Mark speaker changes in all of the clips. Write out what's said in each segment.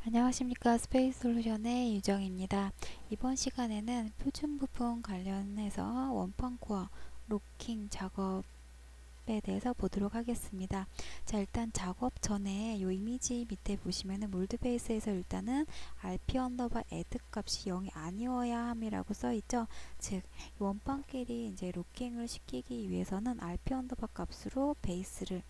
Speaker 1: 안녕하십니까. 스페이스 솔루션의 유정입니다. 이번 시간에는 표준 부품 관련해서 원판 코어 로킹 작업에 대해서 보도록 하겠습니다. 자, 일단 작업 전에 이 이미지 밑에 보시면은 몰드 베이스에서 일단은 rp 언더바 add 값이 0이 아니어야 함이라고 써 있죠. 즉 원판끼리 이제 로킹을 시키기 위해서는 rp 언더바 값으로 베이스를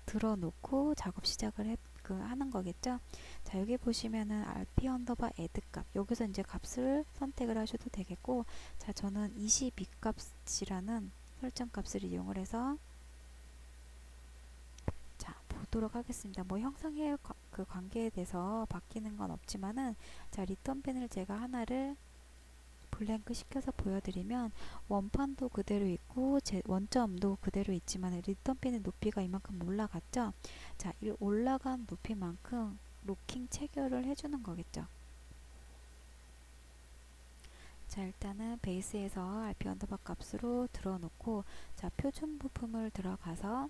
Speaker 1: 들어놓고 작업 시작을 하는 거겠죠. 자, 여기 보시면은 rp 언더바 add 값, 여기서 이제 값을 선택을 하셔도 되겠고, 자, 저는 22 값이라는 설정 값을 이용을 해서 자, 보도록 하겠습니다. 뭐 형상의 그 관계에 대해서 바뀌는 건 없지만은, 자, 리턴 펜을 제가 하나를 블랭크 시켜서 보여드리면 원판도 그대로 있고 제 원점도 그대로 있지만 리턴 핀의 높이가 이만큼 올라갔죠. 자, 이 올라간 높이만큼 로킹 체결을 해주는 거겠죠. 자, 일단은 베이스에서 rp 언더바 값으로 들어놓고, 자, 표준 부품을 들어가서,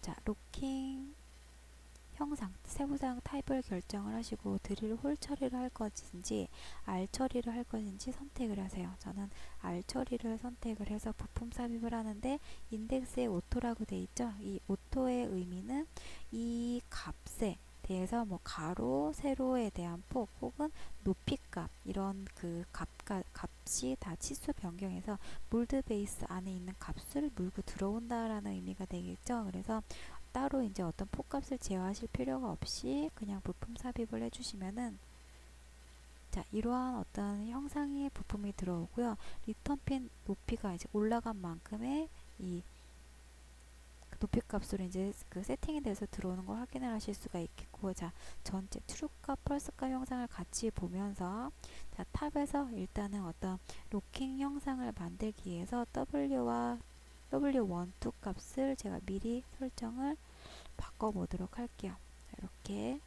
Speaker 1: 자, 로킹 형상, 세부사항 타입을 결정을 하시고 드릴 홀 처리를 할 것인지 R 처리를 할 것인지 선택을 하세요. 저는 R 처리를 선택을 해서 부품 삽입을 하는데, 인덱스에 오토라고 되어 있죠. 이 오토의 의미는 이 값에 대해서 뭐 가로, 세로에 대한 폭 혹은 높이 값, 이런 그 값이 다 치수 변경해서 몰드 베이스 안에 있는 값을 물고 들어온다라는 의미가 되겠죠. 그래서 따로 이제 어떤 폭값을 제어하실 필요가 없이 그냥 부품 삽입을 해주시면은, 자, 이러한 어떤 형상의 부품이 들어오고요. 리턴 핀 높이가 이제 올라간 만큼의 이 높이 값으로 이제 그 세팅이 돼서 들어오는 걸 확인을 하실 수가 있겠고, 자, 전체 트루값, 펄스값 형상을 같이 보면서, 자, 탑에서 일단은 어떤 로킹 형상을 만들기 위해서 W와 W12 값을 제가 미리 설정을 바꿔보도록 할게요. 자, 이렇게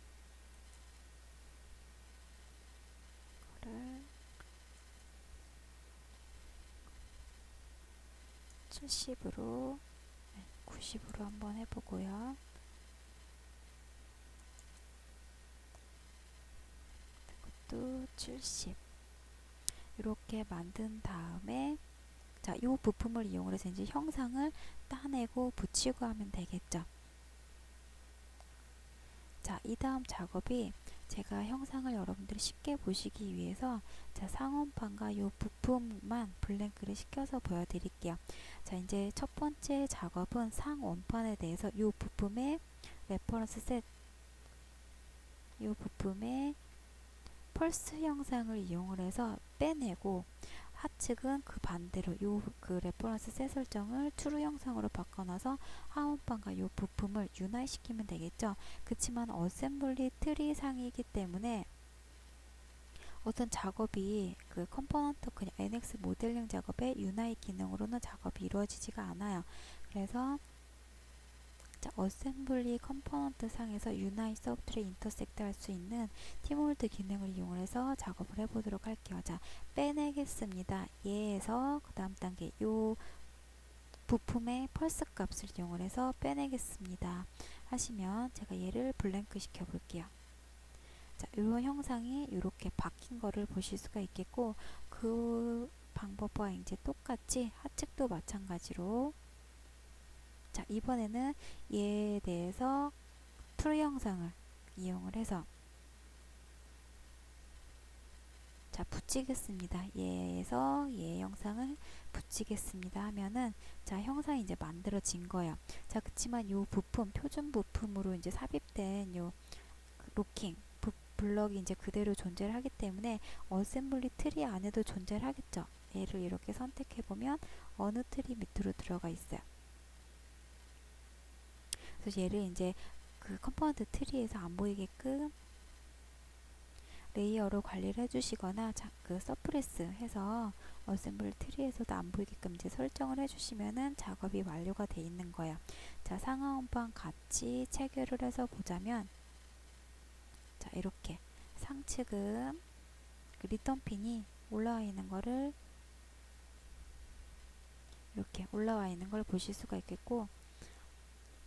Speaker 1: 70으로 90으로 한번 해보고요. 또 70 이렇게 만든 다음에, 자, 이 부품을 이용해서 이제 형상을 따내고 붙이고 하면 되겠죠. 자, 이 다음 작업이 제가 형상을 여러분들이 쉽게 보시기 위해서, 자, 상원판과 이 부품만 블랭크를 시켜서 보여드릴게요. 자, 이제 첫 번째 작업은 상원판에 대해서 이 부품의 레퍼런스 셋, 이 부품의 펄스 형상을 이용을 해서 빼내고, 하측은 그 반대로 요 그 레퍼런스 셋 설정을 true 형상으로 바꿔놔서 하원판과 요 부품을 유나이 시키면 되겠죠. 그치만 어셈블리 트리 상이기 때문에 어떤 작업이 그 컴포넌트 그냥 NX 모델링 작업의 유나이 기능으로는 작업이 이루어지지가 않아요. 그래서 자, 어셈블리 컴포넌트 상에서 유나이 서브트리 인터섹트 할 수 있는 티몰드 기능을 이용해서 작업을 해보도록 할게요. 자, 빼내겠습니다. 얘에서 그 다음 단계 요 부품의 펄스 값을 이용해서 빼내겠습니다 하시면, 제가 얘를 블랭크 시켜 볼게요. 자, 이런 형상이 이렇게 바뀐 거를 보실 수가 있겠고, 그 방법과 이제 똑같이 하측도 마찬가지로, 자, 이번에는 얘에 대해서 트루 형상을 이용을 해서, 자, 붙이겠습니다. 얘에서 얘 형상을 붙이겠습니다 하면은, 자, 형상이 이제 만들어진 거예요. 자, 그치만 요 부품, 표준 부품으로 이제 삽입된 요 로킹 블럭이 이제 그대로 존재를 하기 때문에 어셈블리 트리 안에도 존재를 하겠죠. 얘를 이렇게 선택해 보면 어느 트리 밑으로 들어가 있어요. 그래서 얘를 이제 그 컴포넌트 트리에서 안 보이게끔 레이어로 관리를 해주시거나, 자, 그 서프레스 해서 어셈블리 트리에서도 안 보이게끔 이제 설정을 해주시면은 작업이 완료가 돼 있는 거예요. 자, 상하원판 같이 체결을 해서 보자면, 자, 이렇게 상측은 그 리턴 핀이 올라와 있는 거를, 이렇게 올라와 있는 걸 보실 수가 있겠고,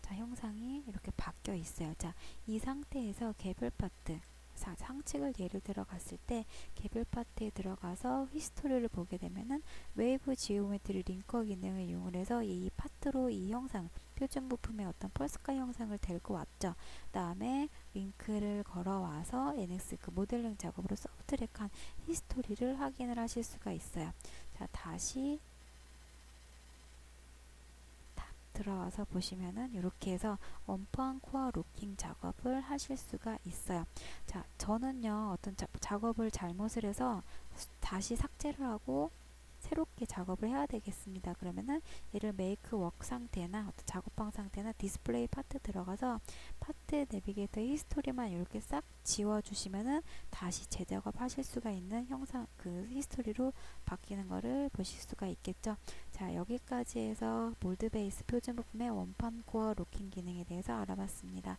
Speaker 1: 자, 형상이 이렇게 바뀌어 있어요. 자, 이 상태에서 개별 파트, 상측을 예를 들어 갔을 때 개별 파트에 들어가서 히스토리를 보게 되면은 웨이브 지오메트리 링커 기능을 이용을 해서 이 파트로 이 형상, 표준 부품의 어떤 펄스카 형상을 데리고 왔죠. 그 다음에 링크를 걸어와서 NX 그 모델링 작업으로 서브트랙한 히스토리를 확인을 하실 수가 있어요. 자, 다시 들어와서 보시면은 이렇게 해서 원판 코어 로킹 작업을 하실 수가 있어요. 자, 저는요 어떤 작업을 잘못을 해서 다시 삭제를 하고 새롭게 작업을 해야 되겠습니다. 그러면은 얘를 메이크 웍 상태나 어떤 작업방 상태나 디스플레이 파트 들어가서 파트 내비게이터 히스토리만 이렇게 싹 지워 주시면은 다시 재작업 하실 수가 있는 형상 그 히스토리로 바뀌는 거를 보실 수가 있겠죠. 자, 여기까지 해서 몰드 베이스 표준 부품의 원판 코어 로킹 기능에 대해서 알아봤습니다.